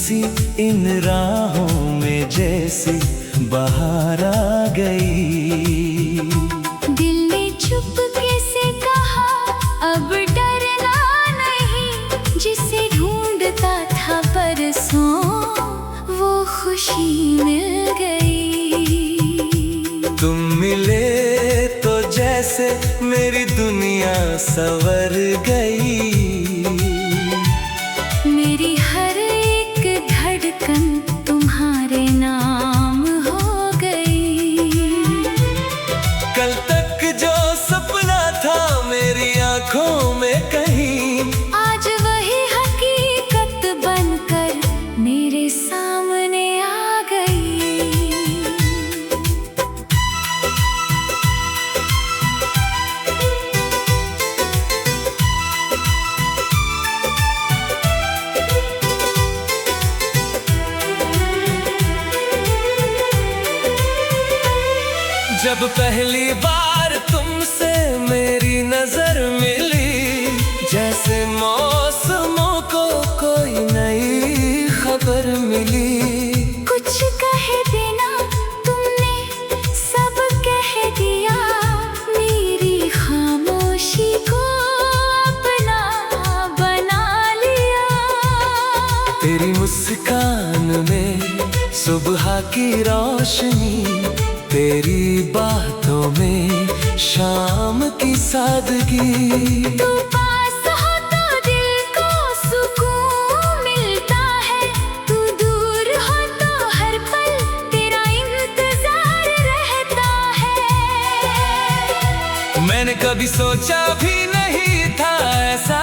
सी इन राहों में जैसी बहार आ गई। दिल ने चुपके से कहा अब डरना नहीं, जिसे ढूंढता था बरसों वो खुशी मिल गई। तुम मिले तो जैसे मेरी दुनिया संवर गई। मेरी हर एक धड़कन तुम्हारे नाम हो गई। कल तक जो सपना था मेरी आंखों में कहीं, आज वही हकीकत बनकर मेरे सामने आ गई। जब पहली बार तुमसे मेरी नजर मिली, जैसे मौसमों को कोई नई खबर मिली। कुछ कहे बिना तुमने सब कह दिया, मेरी खामोशी को अपना बना लिया। तेरी मुस्कान में सुबह की रोशनी, तेरी बातों में शाम की सादगी। तू पास हो तो दिल को सुकून मिलता है, तू दूर हो तो हर पल तेरा इंतजार रहता है। मैंने कभी सोचा भी नहीं था ऐसा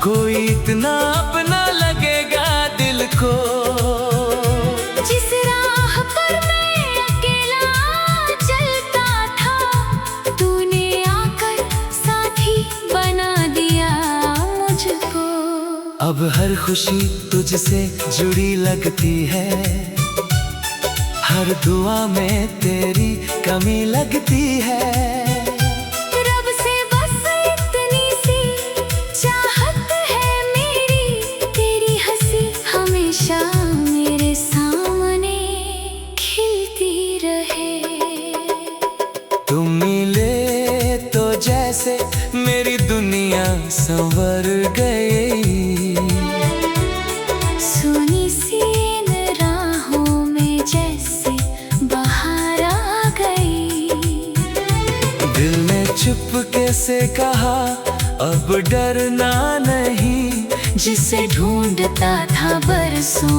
कोई इतना अपना लगेगा दिल को। जिस राह पर मैं अकेला चलता था, तूने आकर साथी बना दिया मुझको। अब हर खुशी तुझसे जुड़ी लगती है, हर दुआ में तेरी कमी लगती है। रब से बस इतनी सी चाहत है मेरी, तेरी हंसी हमेशा मेरे सामने खिलती रहे। तुम मिले तो जैसे मेरी दुनिया संवर गई। सुनी सी इन राहों में जैसे बहार आ गई। दिल ने चुपके से कहा अब डरना नहीं, जिसे ढूंढता था बरसों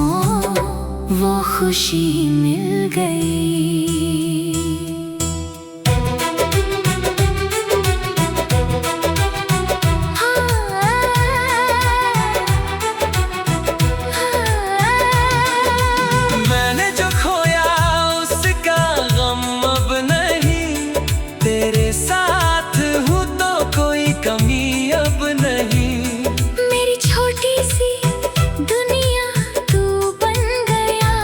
वो खुशी मिल गई। मैंने जो खोया उसका गम अब नहीं, तेरे साथ हूँ तो कोई कमी अब नहीं। मेरी छोटी सी दुनिया तू बन गया,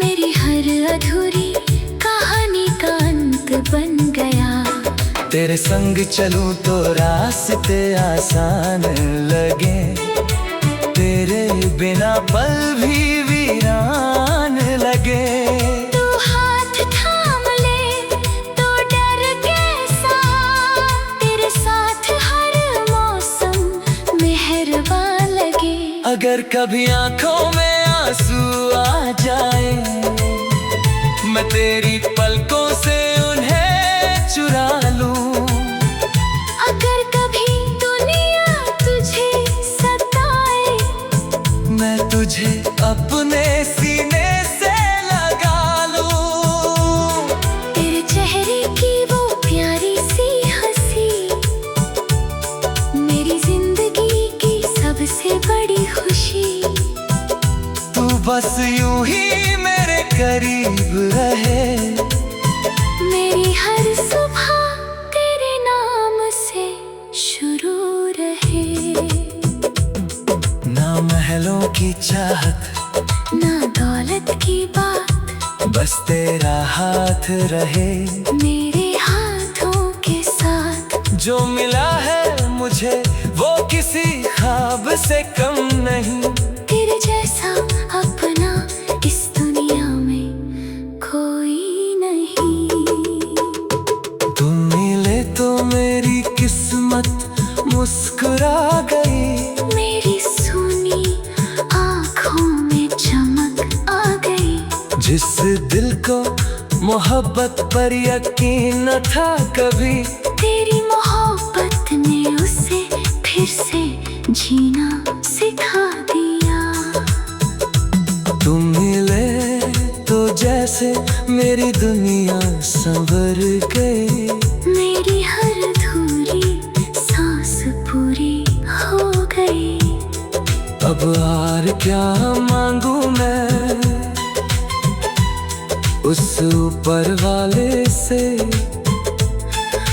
मेरी हर अधूरी कहानी का अंत बन गया। तेरे संग चलूं तो रास्ते आसान लगे, तेरे बिना पल भी वीरान लगे। तू हाथ थाम ले तो डर कैसा, तेरे साथ हर मौसम मेहरबान लगे। अगर कभी आंखों में आंसू आ जाए, मैं तेरी पलकों से उन्हें चुरा लूं। अगर कभी दुनिया तुझे सताए, मैं तुझे अपने सीने से लगा लूं। तेरे चेहरे की वो प्यारी सी हंसी, मेरी जिंदगी की सबसे बड़ी खुशी। तू बस यूं ही मेरे करीब रहे, मेरी हर सुबह तेरे नाम से शुरू रहे। ना महलों की चाहत, ना दौलत की बात, बस तेरा हाथ रहे मेरे हाथों के साथ। जो मिला है मुझे वो किसी ख्वाब से कम नहीं। मोहब्बत पर यकीन न था कभी, तेरी मोहब्बत ने उसे फिर से जीना सिखा दिया। तुम मिले तो जैसे मेरी दुनिया संवर गई, मेरी हर अधूरी सांस पूरी हो गई। अब और क्या मांगू मैं उस ऊपर वाले से,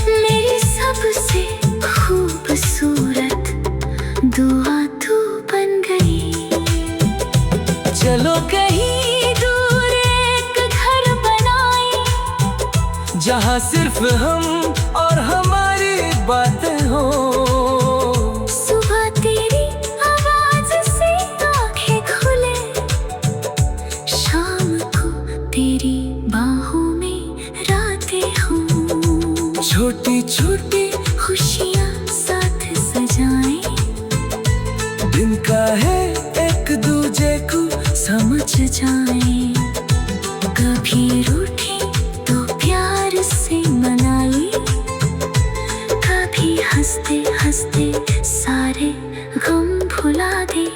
मेरी सबसे खूबसूरत दुआ तू बन गई। चलो कहीं दूर एक घर बनाए, जहाँ सिर्फ हम और हमारी बातें हो। सुबह तेरी आवाज से आंखें खुले, शाम को तेरी बाहों में रातें हो। छोटी छोटी खुशियाँ साथ सजाएं, दिन का है एक दूजे को समझ जाएं। कभी रूठे तो प्यार से मनाए, कभी हंसते हंसते सारे गम भुला दे।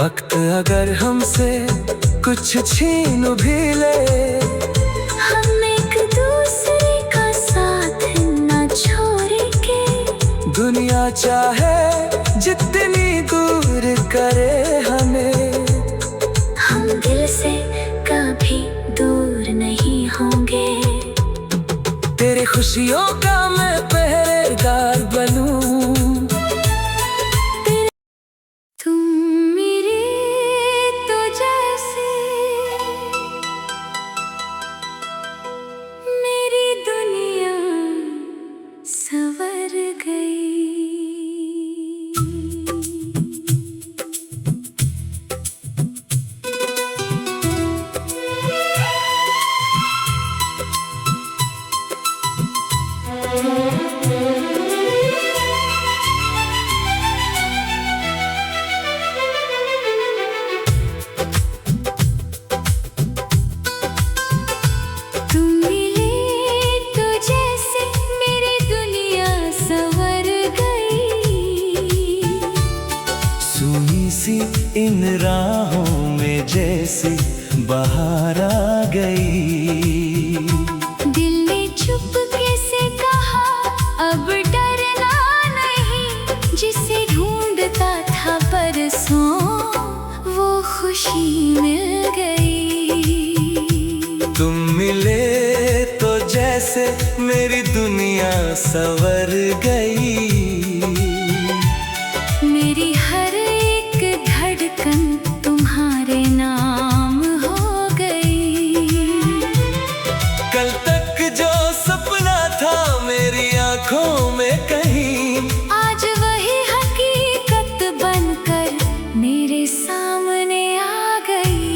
वक्त अगर हमसे कुछ छीन भी ले, हम एक दूसरे का साथ न छोड़ेंगे। दुनिया चाहे जितनी दूर करे हमें, हम दिल से कभी दूर नहीं होंगे। तेरे खुशियों का मैं पहरेदार बनूं। तुम मेरे तो जैसे मेरी दुनिया संवर गई। तुम मिले तो जैसे मेरी दुनिया संवर गई। सुनी सी इन राहों में जैसे बाहर आ गई, दिल ने चुपके से कहा अब डरना नहीं। जिसे ढूंढता था परसों वो खुशी मिल गई। तुम मिले तो जैसे मेरी दुनिया संवर गई। मेरी हर एक धड़कन तुम्हारे नाम हो गई। कल तक जो सपना था मेरी आंखों में कहीं, आज वही हकीकत बनकर मेरे सामने आ गई।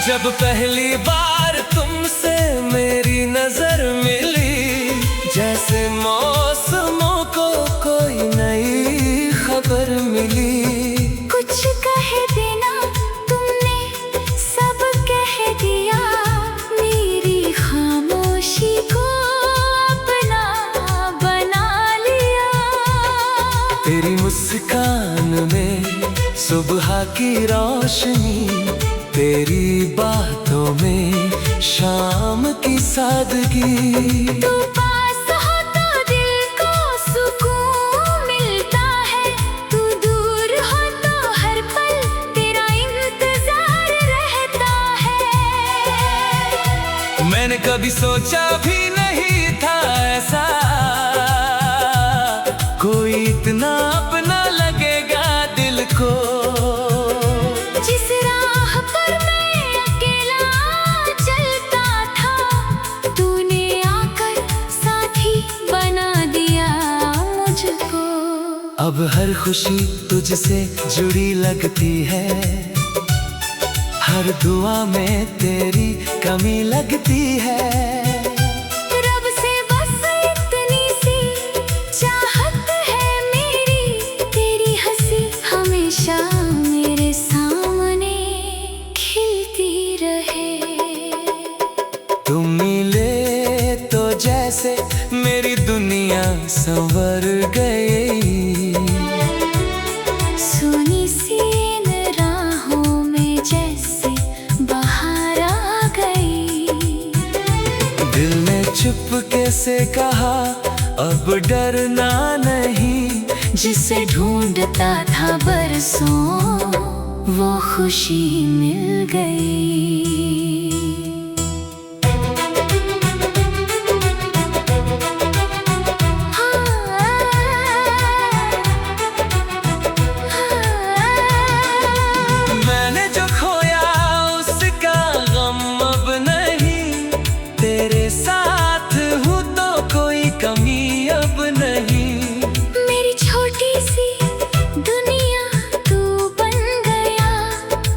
जब पहली बार तुमसे मेरी नजर मिली, जैसे मौसमों को कोई नई खबर मिली। कुछ कह देना तुमने सब कह दिया, मेरी खामोशी को अपना बना लिया। तेरी मुस्कान में सुबह की रोशनी, तेरी बातों में शाम की सादगी। तू पास हो तो दिल को सुकून मिलता है, तू दूर हो तो हर पल तेरा इंतजार रहता है। मैंने कभी सोचा भी नहीं था ऐसा कोई इतना अपना लगेगा दिल को। जिस राह पर मैं अकेला चलता था, तूने आकर साथी बना दिया मुझको। अब हर खुशी तुझसे जुड़ी लगती है, हर दुआ में तेरी कमी लगती है। रब से बस इतनी सी चाहत है मेरी, तेरी हंसी हमेशा मेरे सामने खिलती रहे। तुम मिले तो जैसे मेरी दुनिया संवर गई। सुनी सी इन राहों में जैसे बाहर आ गई। दिल ने चुपके से कहा अब डरना नहीं, जिसे ढूंढता था बरसों वो खुशी मिल गई। मैंने जो खोया उसका गम अब नहीं, तेरे साथ हूँ तो कोई कमी अब नहीं। मेरी छोटी सी दुनिया तू बन गया,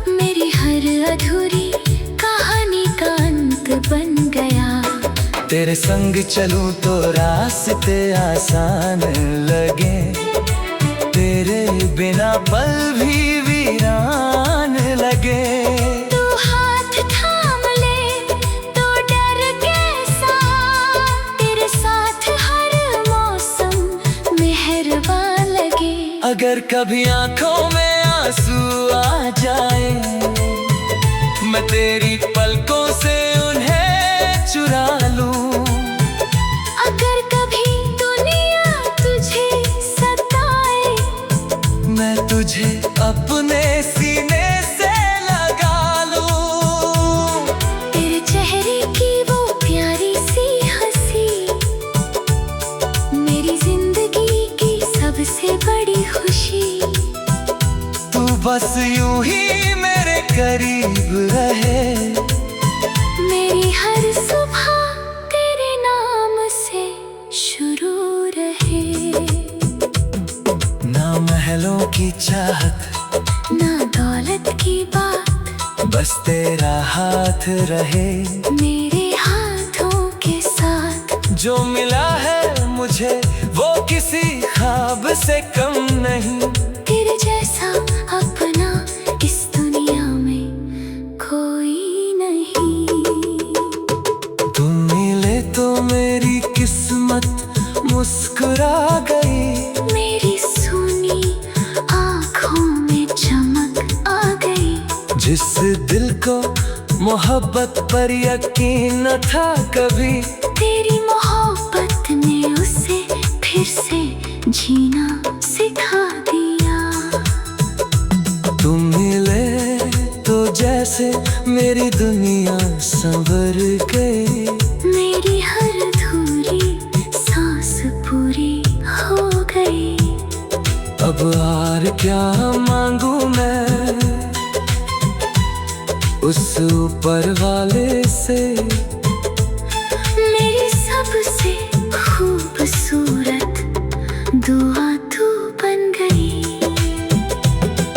मेरी हर अधूरी कहानी का अंत बन गया। तेरे संग चलूं तो रास्ते आसान लगे, तेरे बिना पल भी वीरान लगे। तू हाथ थाम ले तो डर कैसा, तेरे साथ हर मौसम मेहरबान लगे। अगर कभी आंखों में आंसू आ जाए, मैं तेरी पलकों से उन्हें चुरा लूं। अगर कभी दुनिया तुझे सताए, मैं तुझे अपने सीने से लगा लूं। तेरे चेहरे की वो प्यारी सी हंसी मेरी जिंदगी की सबसे बड़ी खुशी। तू बस यूं ही मेरे करीब रहे, मेरी हर सुबह तेरे नाम से शुरू रहे। ना महलों की चाहत ना दौलत की बात, बस तेरा हाथ रहे मेरे हाथों के साथ। जो मिला है मुझे वो किसी ख्वाब से कम नहीं। तेरे जैसा अपना इस दुनिया में कोई नहीं। तुम मिले तो मेरी किस्मत मुस्कुरा गई। मेरी सुनी आँखों में चमक आ गई। जिस दिल को मोहब्बत पर यकीन न था कभी, तेरी मोहब्बत ने उसे फिर से जीना सिखा दिया। तुम मिले तो जैसे मेरी दुनिया संवर गई। मेरी हर अधूरी सांस पूरी हो गई। अब और क्या मांगू मैं उस ऊपर वाले से, मेरी सबसे खूबसूरत दुआ तू बन गई।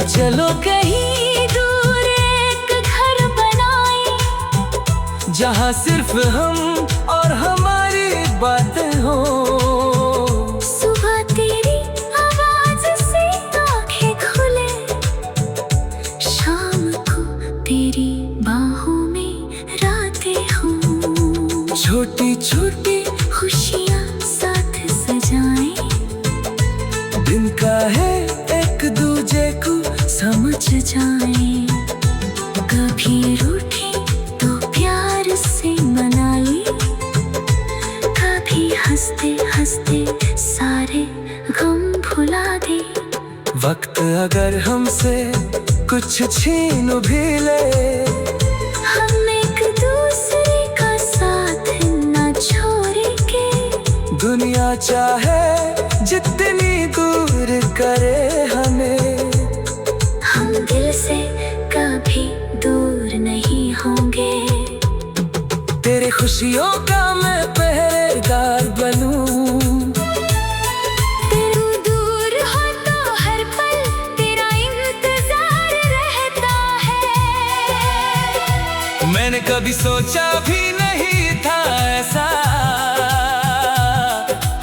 चलो कहीं दूर एक घर बनाए, जहाँ सिर्फ हम और हमारी बातें हो। सुबह तेरी आवाज से आंखें खुले, शाम को तेरी बाहों में रातें हो। छोटी छोटी खुशियाँ साथ सजाएं, दिन का है एक दूजे को समझ जाएं। कभी रूठे तो प्यार से मना ले, कभी हंसते हंसते सारे गम भुला दे। वक्त अगर हमसे कुछ छीन भी ले, हम एक दूसरे का साथ न छोड़ेंगे। दुनिया चाहे जितनी दूर करे हमें, हम दिल से कभी दूर नहीं होंगे। तेरे खुशियों का मैं पहरेदार बनूं। तू दूर हो तो हर पल तेरा इंतजार रहता है। कभी सोचा भी नहीं था ऐसा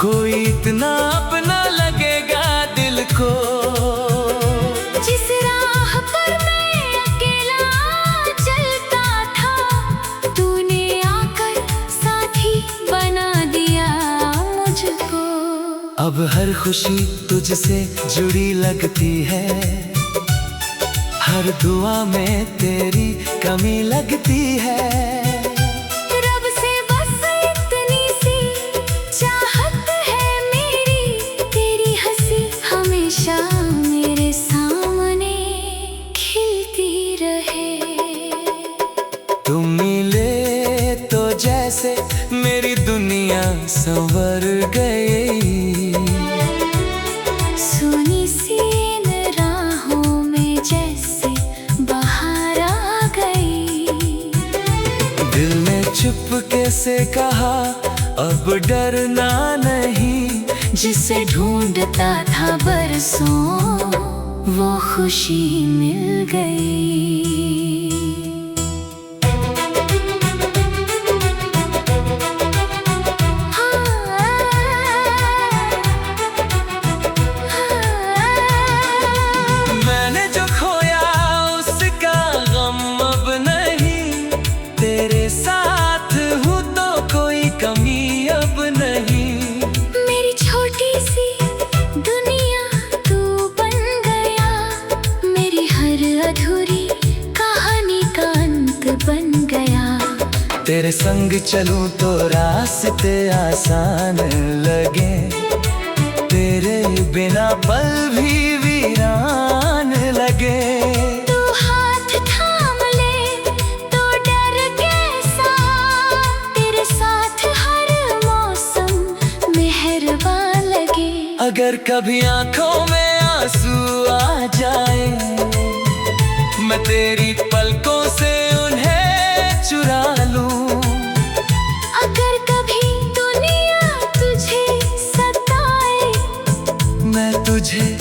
कोई इतना अपना लगेगा दिल को। जिस राह पर मैं अकेला चलता था तूने आकर साथी बना दिया मुझको। अब हर खुशी तुझसे जुड़ी लगती है, हर दुआ में तेरी कमी लगती है। रब से बस इतनी सी चाहत है मेरी, तेरी हंसी हमेशा मेरे सामने खिलती रहे। तुम मिले तो जैसे मेरी दुनिया संवर गई, सुनी सी इन राहों में जैसे बाहर आ गई। दिल ने चुपके से कहा अब डरना नहीं, जिसे ढूंढता था बरसों वो खुशी मिल गई। मैंने जो खोया उसका गम अब नहीं, तेरे साथ हूँ तो कोई कमी अब नहीं। मेरी छोटी सी दुनिया तू बन गया, मेरी हर अधूरी कहानी का अंत बन गया। तेरे संग चलूं तो रास्ते आसान लगे, तेरे बिना पल भी वीरान लगे। तू हाथ थाम ले तो डर कैसा, तेरे साथ हर मौसम मेहरबान लगे। अगर कभी आंखों में आंसू आ जाए, मैं तेरी पलकों से उन्हें चुरा लूं। अगर कभी दुनिया तुझे सताए, मैं तुझे